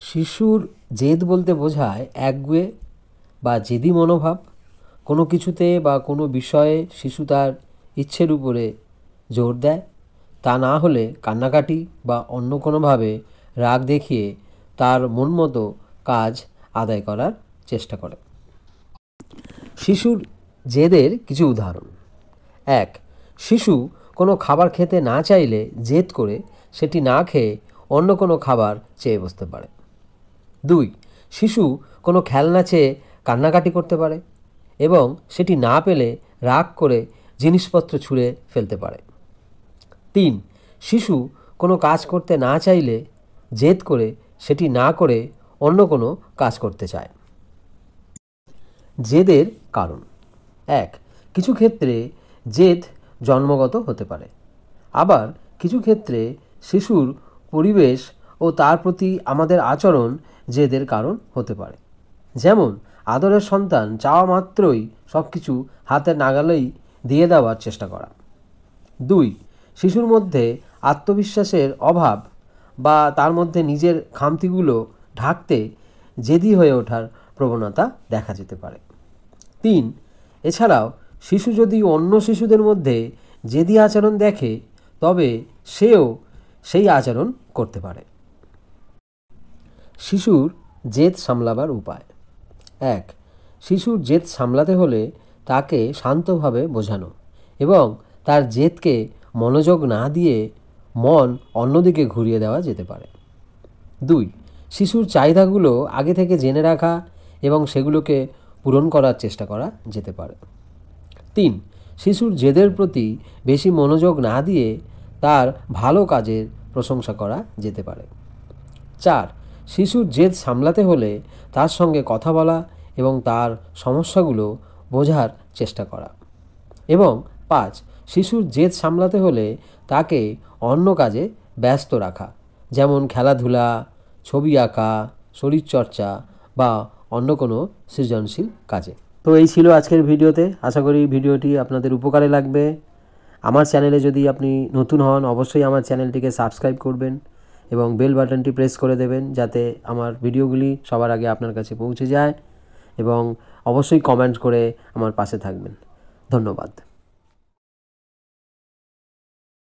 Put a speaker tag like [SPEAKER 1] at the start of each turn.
[SPEAKER 1] শিশুর জেদ বলতে বোঝায় একগুঁয়ে বা জেদি মনোভাব। কোনো কিছুতে বা কোনো বিষয়ে শিশু তার ইচ্ছের উপরে জোর দেয়। তা না হলে কান্নাকাটি বা অন্য কোনোভাবে রাগ দেখিয়ে তার মন মতো কাজ আদায় করার চেষ্টা করে। শিশুর জেদের কিছু উদাহরণ: 1. শিশু কোনো খাবার খেতে না চাইলে জেদ করে সেটি না খেয়ে অন্য কোনো খাবার চেয়ে বসতে পারে। 2. শিশু কোনো খেলনা চেয়ে কান্নাকাটি করতে পারে এবং সেটি না পেলে রাগ করে জিনিসপত্র ছুঁড়ে ফেলতে পারে। 3. শিশু কোনো কাজ করতে না চাইলে জেদ করে সেটি না করে অন্য কোনো কাজ করতে চায়। জেদের কারণ: 1. কিছু ক্ষেত্রে জেদ জন্মগত হতে পারে, আবার কিছু ক্ষেত্রে শিশুর পরিবেশ ও তার প্রতি আমাদের আচরণ জেদের কারণ হতে পারে। যেমন আদরের সন্তান চাওয়া মাত্রই সব কিছু হাতের নাগালেই দিয়ে দেওয়ার চেষ্টা করা। 2. শিশুর মধ্যে আত্মবিশ্বাসের অভাব বা তার মধ্যে নিজের খামতিগুলো ঢাকতে জেদি হয়ে ওঠার প্রবণতা দেখা যেতে পারে। 3. এছাড়াও শিশু যদি অন্য শিশুদের মধ্যে জেদি আচরণ দেখে তবে সেও সেই আচরণ করতে পারে। শিশুর জেদ সামলাবার উপায়: 1. শিশুর জেদ সামলাতে হলে তাকে শান্তভাবে বোঝানো এবং তার জেদকে মনোযোগ না দিয়ে মন অন্যদিকে ঘুরিয়ে দেওয়া যেতে পারে। 2. শিশুর চাহিদাগুলো আগে থেকে জেনে রাখা এবং সেগুলোকে পূরণ করার চেষ্টা করা যেতে পারে। 3. শিশুর জেদের প্রতি বেশি মনোযোগ না দিয়ে তার ভালো কাজের প্রশংসা করা যেতে পারে। 4. শিশুর জেদ সামলাতে হলে তার সঙ্গে কথা বলা এবং তার সমস্যাগুলো বোঝার চেষ্টা করা। এবং 5. শিশুর জেদ সামলাতে হলে তাকে অন্য কাজে ব্যস্ত রাখা, যেমন খেলাধুলা, ছবি আঁকা, শরীরচর্চা বা অন্য কোনো সৃজনশীল কাজে। তো এই ছিল আজকের ভিডিওতে। আশা করি ভিডিওটি আপনাদের উপকারে লাগবে। আমার চ্যানেলে যদি আপনি নতুন হন অবশ্যই আমার চ্যানেলটিকে সাবস্ক্রাইব করবেন এবং বেল বাটনটি প্রেস করে দেবেন যাতে আমার ভিডিওগুলি সবার আগে আপনার কাছে পৌঁছে যায়, এবং অবশ্যই কমেন্ট করে আমার পাশে থাকবেন। ধন্যবাদ।